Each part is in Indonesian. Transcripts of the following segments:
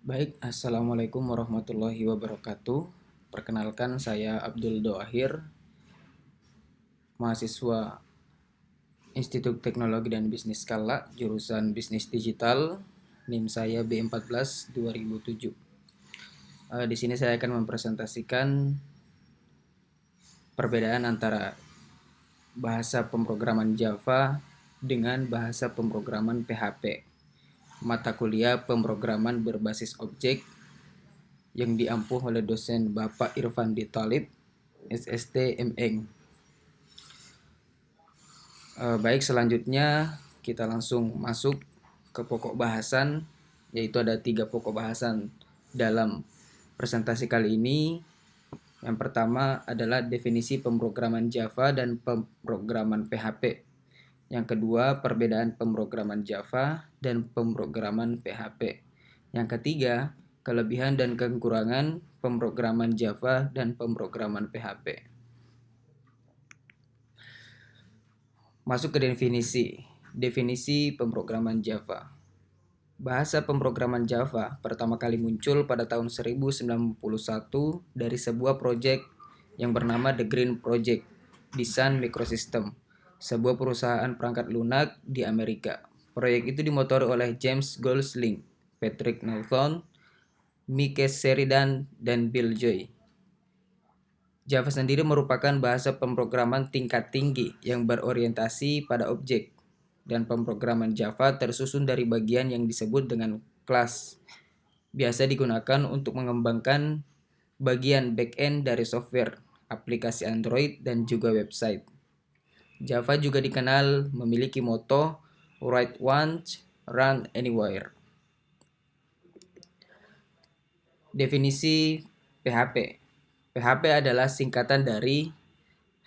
Baik, Assalamualaikum warahmatullahi wabarakatuh. Perkenalkan, saya Abdul Doahir, mahasiswa Institut Teknologi dan Bisnis Skala, jurusan Bisnis Digital. NIM saya B14 2007. Di sini saya akan mempresentasikan perbedaan antara bahasa pemrograman Java dengan bahasa pemrograman PHP. Mata kuliah pemrograman berbasis objek yang diampuh oleh dosen Bapak Irfan Talib, SST MN. Baik, selanjutnya kita langsung masuk ke pokok bahasan, yaitu ada 3 pokok bahasan dalam presentasi kali ini. Yang pertama adalah definisi pemrograman Java dan pemrograman PHP. Yang kedua, perbedaan pemrograman Java dan pemrograman PHP. Yang ketiga, kelebihan dan kekurangan pemrograman Java dan pemrograman PHP. Masuk ke definisi pemrograman Java. Bahasa pemrograman Java pertama kali muncul pada tahun 1091 dari sebuah proyek yang bernama The Green Project di Sun Microsystem, sebuah perusahaan perangkat lunak di Amerika. Proyek itu dimotori oleh James Gosling, Patrick Norton, Mike Sheridan, dan Bill Joy. Java sendiri merupakan bahasa pemrograman tingkat tinggi yang berorientasi pada objek, dan pemrograman Java tersusun dari bagian yang disebut dengan kelas. Biasa digunakan untuk mengembangkan bagian back-end dari software, aplikasi Android, dan juga website. Java juga dikenal memiliki moto Write Once, Run Anywhere. Definisi PHP. PHP adalah singkatan dari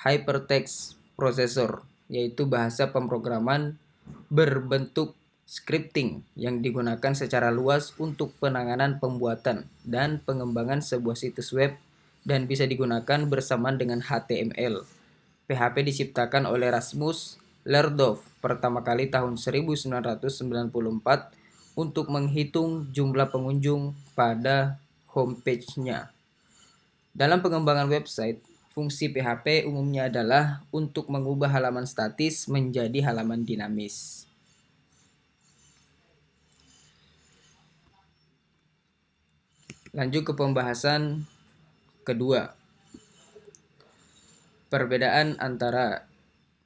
Hypertext Processor, yaitu bahasa pemrograman berbentuk scripting yang digunakan secara luas untuk penanganan pembuatan dan pengembangan sebuah situs web dan bisa digunakan bersamaan dengan HTML. PHP diciptakan oleh Rasmus Lerdorf pertama kali tahun 1994 untuk menghitung jumlah pengunjung pada homepage-nya. Dalam pengembangan website, fungsi PHP umumnya adalah untuk mengubah halaman statis menjadi halaman dinamis. Lanjut ke pembahasan kedua. Perbedaan antara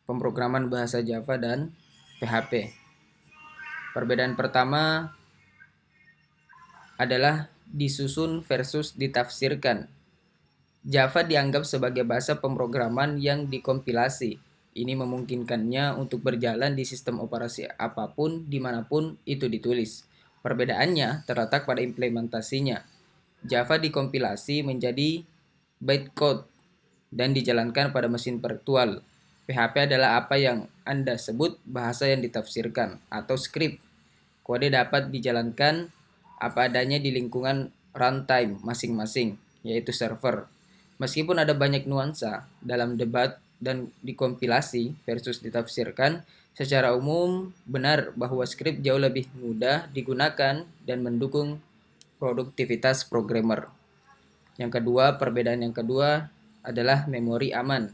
pemrograman bahasa Java dan PHP. Perbedaan pertama adalah disusun versus ditafsirkan. Java dianggap sebagai bahasa pemrograman yang dikompilasi. Ini memungkinkannya untuk berjalan di sistem operasi apapun dimanapun itu ditulis. Perbedaannya terletak pada implementasinya. Java dikompilasi menjadi bytecode dan dijalankan pada mesin virtual. PHP adalah apa yang Anda sebut bahasa yang ditafsirkan atau script. Kode dapat dijalankan apa adanya di lingkungan runtime masing-masing, yaitu server. Meskipun ada banyak nuansa dalam debat dan dikompilasi versus ditafsirkan, secara umum benar bahwa skrip jauh lebih mudah digunakan dan mendukung produktivitas programmer. Perbedaan yang kedua adalah memori aman.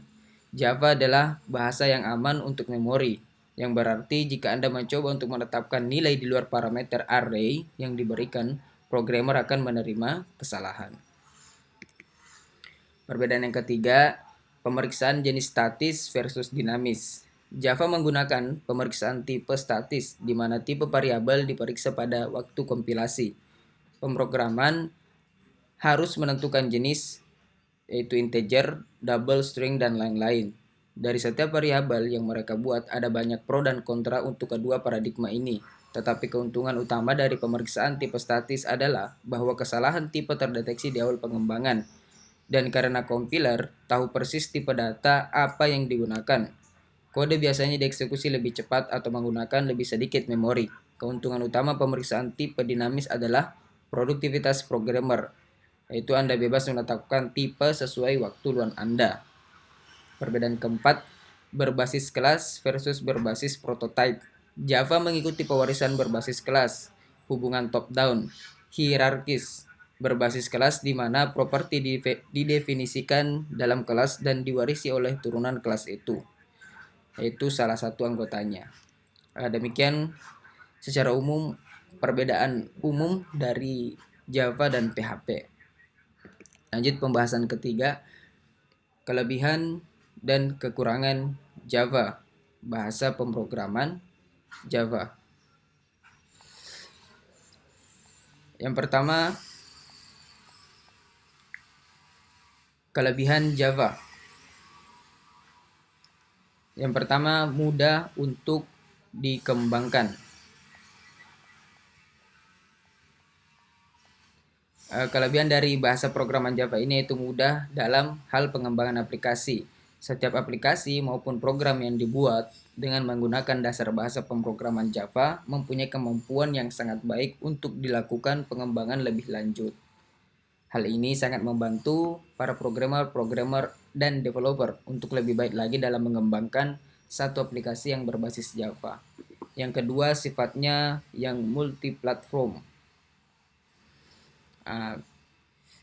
Java adalah bahasa yang aman untuk memori, yang berarti jika Anda mencoba untuk menetapkan nilai di luar parameter array yang diberikan, programmer akan menerima kesalahan. Perbedaan yang ketiga, pemeriksaan jenis statis versus dinamis. Java menggunakan pemeriksaan tipe statis, di mana tipe variabel diperiksa pada waktu kompilasi. Pemrograman harus menentukan jenis, yaitu integer, double, string, dan lain-lain. Dari setiap variabel yang mereka buat, ada banyak pro dan kontra untuk kedua paradigma ini. Tetapi keuntungan utama dari pemeriksaan tipe statis adalah bahwa kesalahan tipe terdeteksi di awal pengembangan. Dan karena compiler tahu persis tipe data apa yang digunakan, kode biasanya dieksekusi lebih cepat atau menggunakan lebih sedikit memori. Keuntungan utama pemeriksaan tipe dinamis adalah produktivitas programmer, yaitu Anda bebas menetapkan tipe sesuai waktu luang Anda. Perbedaan keempat, berbasis kelas versus berbasis prototype. Java mengikuti pewarisan berbasis kelas, hubungan top-down. hierarkis berbasis kelas di mana properti didefinisikan dalam kelas dan diwarisi oleh turunan kelas itu, yaitu salah satu anggotanya. Demikian secara umum perbedaan umum dari Java dan PHP. Lanjut pembahasan ketiga, kelebihan dan kekurangan Java, bahasa pemrograman Java. Yang pertama, kelebihan Java. Yang pertama, mudah untuk dikembangkan. Kelebihan dari bahasa programan Java ini yaitu mudah dalam hal pengembangan aplikasi. Setiap aplikasi maupun program yang dibuat dengan menggunakan dasar bahasa pemrograman Java mempunyai kemampuan yang sangat baik untuk dilakukan pengembangan lebih lanjut. Hal ini sangat membantu para programmer, dan developer untuk lebih baik lagi dalam mengembangkan satu aplikasi yang berbasis Java. Yang kedua, sifatnya yang multi-platform.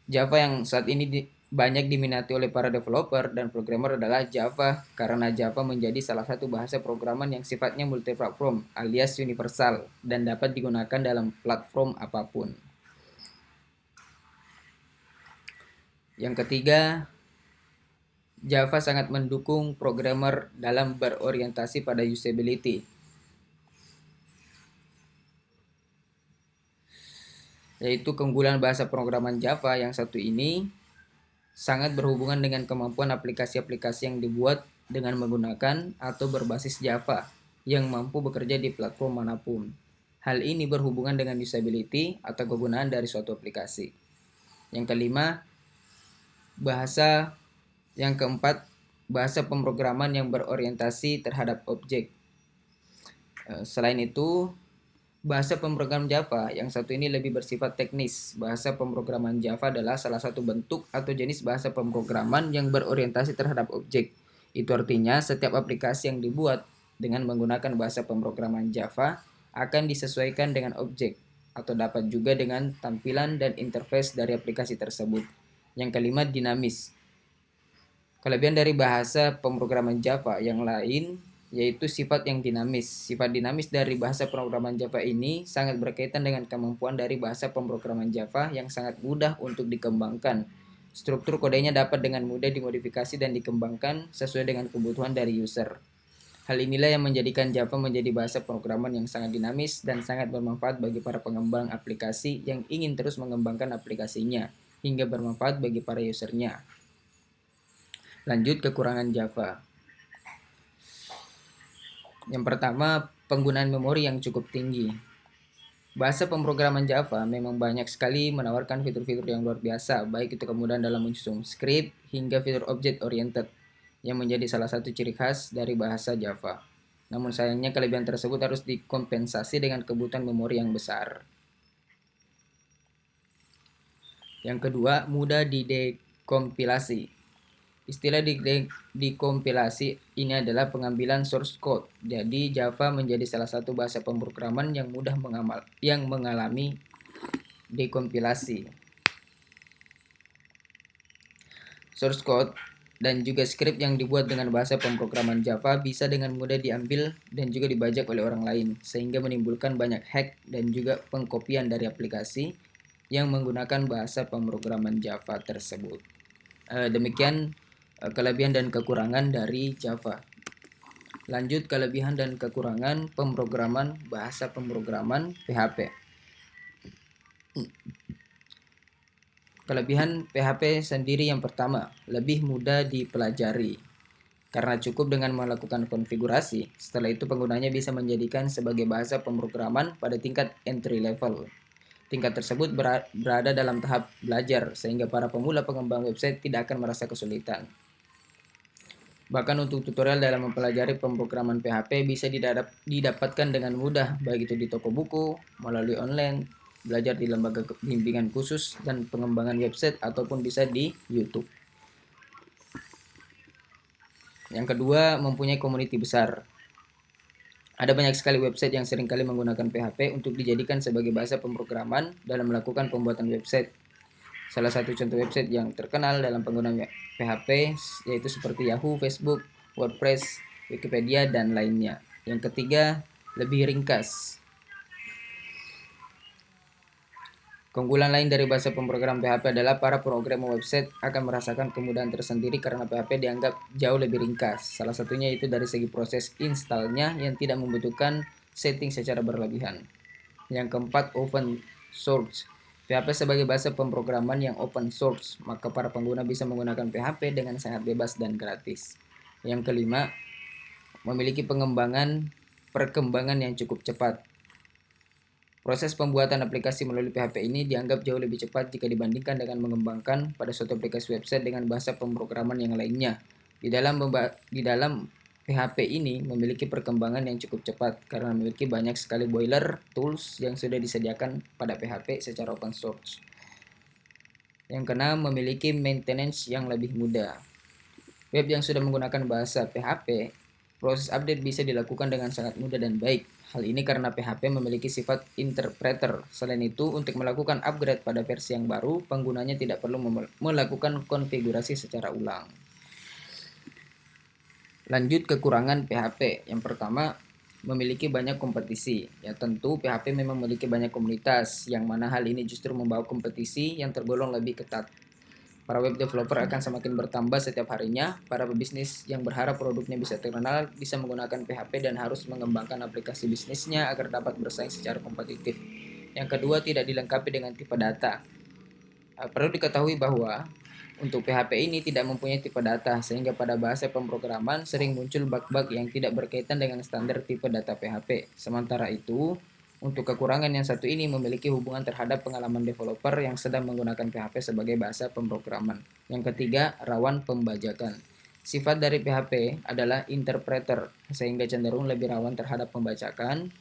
Java yang saat ini banyak diminati oleh para developer dan programmer adalah Java, karena Java menjadi salah satu bahasa programan yang sifatnya multi-platform alias universal dan dapat digunakan dalam platform apapun. Yang ketiga, Java sangat mendukung programmer dalam berorientasi pada usability, yaitu keunggulan bahasa pemrograman Java yang satu ini sangat berhubungan dengan kemampuan aplikasi-aplikasi yang dibuat dengan menggunakan atau berbasis Java yang mampu bekerja di platform manapun. Hal ini berhubungan dengan usability atau kegunaan dari suatu aplikasi. Yang kelima, yang keempat, bahasa pemrograman yang berorientasi terhadap objek. Selain itu, bahasa pemrograman Java yang satu ini lebih bersifat teknis. Bahasa pemrograman Java adalah salah satu bentuk atau jenis bahasa pemrograman yang berorientasi terhadap objek. Itu artinya setiap aplikasi yang dibuat dengan menggunakan bahasa pemrograman Java akan disesuaikan dengan objek atau dapat juga dengan tampilan dan interface dari aplikasi tersebut. Yang kelima, dinamis. Kelebihan dari bahasa pemrograman Java yang lain yaitu sifat yang dinamis. Sifat dinamis dari bahasa pemrograman Java ini sangat berkaitan dengan kemampuan dari bahasa pemrograman Java yang sangat mudah untuk dikembangkan. Struktur kodenya dapat dengan mudah dimodifikasi dan dikembangkan sesuai dengan kebutuhan dari user. Hal inilah yang menjadikan Java menjadi bahasa pemrograman yang sangat dinamis dan sangat bermanfaat bagi para pengembang aplikasi yang ingin terus mengembangkan aplikasinya hingga bermanfaat bagi para usernya. Lanjut, kekurangan Java. Yang pertama, penggunaan memori yang cukup tinggi. Bahasa pemrograman Java memang banyak sekali menawarkan fitur-fitur yang luar biasa, baik itu kemudahan dalam menyusun script hingga fitur object oriented, yang menjadi salah satu ciri khas dari bahasa Java. Namun sayangnya kelebihan tersebut harus dikompensasi dengan kebutuhan memori yang besar. Yang kedua, mudah didekompilasi. Istilah dikompilasi ini adalah pengambilan source code. Jadi Java menjadi salah satu bahasa pemrograman yang mudah mengalami dekompilasi. Source code dan juga script yang dibuat dengan bahasa pemrograman Java bisa dengan mudah diambil dan juga dibajak oleh orang lain, sehingga menimbulkan banyak hack dan juga pengkopian dari aplikasi yang menggunakan bahasa pemrograman Java tersebut. Demikian kelebihan dan kekurangan dari Java. Lanjut, kelebihan dan kekurangan pemrograman bahasa pemrograman PHP. Kelebihan PHP sendiri yang pertama, lebih mudah dipelajari. Karena cukup dengan melakukan konfigurasi, setelah itu penggunanya bisa menjadikan sebagai bahasa pemrograman pada tingkat entry level. Tingkat tersebut berada dalam tahap belajar, sehingga para pemula pengembang website tidak akan merasa kesulitan. Bahkan untuk tutorial dalam mempelajari pemrograman PHP bisa didapatkan dengan mudah, baik itu di toko buku, melalui online, belajar di lembaga bimbingan khusus dan pengembangan website, ataupun bisa di YouTube. Yang kedua, mempunyai community besar. Ada banyak sekali website yang seringkali menggunakan PHP untuk dijadikan sebagai bahasa pemrograman dalam melakukan pembuatan website. Salah satu contoh website yang terkenal dalam penggunaan PHP yaitu seperti Yahoo, Facebook, WordPress, Wikipedia, dan lainnya. Yang ketiga, lebih ringkas. Keunggulan lain dari bahasa pemrograman PHP adalah para programmer website akan merasakan kemudahan tersendiri karena PHP dianggap jauh lebih ringkas. Salah satunya itu dari segi proses installnya yang tidak membutuhkan setting secara berlebihan. Yang keempat, open source. PHP sebagai bahasa pemrograman yang open source, maka para pengguna bisa menggunakan PHP dengan sangat bebas dan gratis. Yang kelima, memiliki perkembangan yang cukup cepat. Proses pembuatan aplikasi melalui PHP ini dianggap jauh lebih cepat jika dibandingkan dengan mengembangkan pada suatu aplikasi website dengan bahasa pemrograman yang lainnya. Di dalam PHP ini memiliki perkembangan yang cukup cepat karena memiliki banyak sekali boiler tools yang sudah disediakan pada PHP secara open source. Yang keenam, memiliki maintenance yang lebih mudah. Web yang sudah menggunakan bahasa PHP, proses update bisa dilakukan dengan sangat mudah dan baik. Hal ini karena PHP memiliki sifat interpreter. Selain itu, untuk melakukan upgrade pada versi yang baru, penggunanya tidak perlu melakukan konfigurasi secara ulang. Lanjut kekurangan PHP. Yang pertama, memiliki banyak kompetisi. Ya tentu PHP memang memiliki banyak komunitas, yang mana hal ini justru membawa kompetisi yang tergolong lebih ketat. Para web developer akan semakin bertambah setiap harinya. Para pebisnis yang berharap produknya bisa terkenal bisa menggunakan PHP dan harus mengembangkan aplikasi bisnisnya agar dapat bersaing secara kompetitif. Yang kedua, tidak dilengkapi dengan tipe data. Perlu diketahui bahwa untuk PHP ini tidak mempunyai tipe data, sehingga pada bahasa pemrograman sering muncul bug-bug yang tidak berkaitan dengan standar tipe data PHP. Sementara itu, untuk kekurangan yang satu ini memiliki hubungan terhadap pengalaman developer yang sedang menggunakan PHP sebagai bahasa pemrograman. Yang ketiga, rawan pembajakan. Sifat dari PHP adalah interpreter, sehingga cenderung lebih rawan terhadap pembajakan.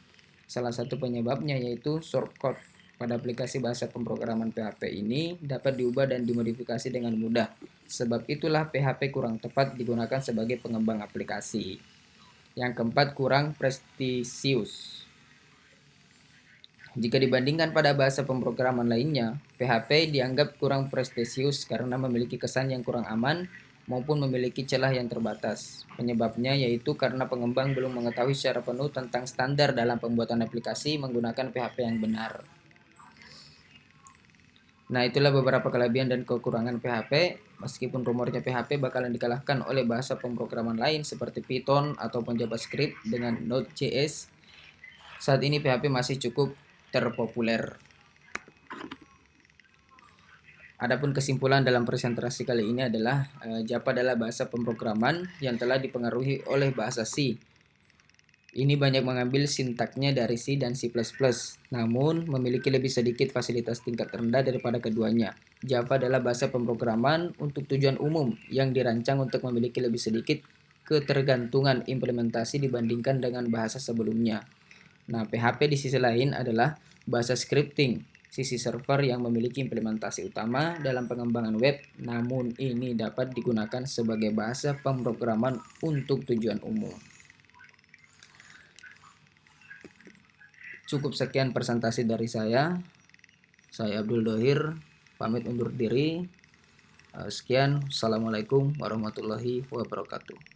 Salah satu penyebabnya yaitu shortcode pada aplikasi bahasa pemrograman PHP ini dapat diubah dan dimodifikasi dengan mudah. Sebab itulah PHP kurang tepat digunakan sebagai pengembang aplikasi. Yang keempat, kurang prestisius. Jika dibandingkan pada bahasa pemrograman lainnya, PHP dianggap kurang prestisius karena memiliki kesan yang kurang aman maupun memiliki celah yang terbatas. Penyebabnya yaitu karena pengembang belum mengetahui secara penuh tentang standar dalam pembuatan aplikasi menggunakan PHP yang benar. Nah, itulah beberapa kelebihan dan kekurangan PHP. Meskipun rumornya PHP bakalan dikalahkan oleh bahasa pemrograman lain seperti Python ataupun JavaScript dengan Node.js, saat ini PHP masih cukup terpopuler. Adapun kesimpulan dalam presentasi kali ini adalah Java adalah bahasa pemrograman yang telah dipengaruhi oleh bahasa C. Ini banyak mengambil sintaknya dari C dan C++, namun memiliki lebih sedikit fasilitas tingkat rendah daripada keduanya. Java adalah bahasa pemrograman untuk tujuan umum yang dirancang untuk memiliki lebih sedikit ketergantungan implementasi dibandingkan dengan bahasa sebelumnya. Nah, PHP di sisi lain adalah bahasa scripting, sisi server yang memiliki implementasi utama dalam pengembangan web, namun ini dapat digunakan sebagai bahasa pemrograman untuk tujuan umum. Cukup sekian presentasi dari saya. Saya Abdul Dohir, pamit undur diri. Sekian, Assalamualaikum warahmatullahi wabarakatuh.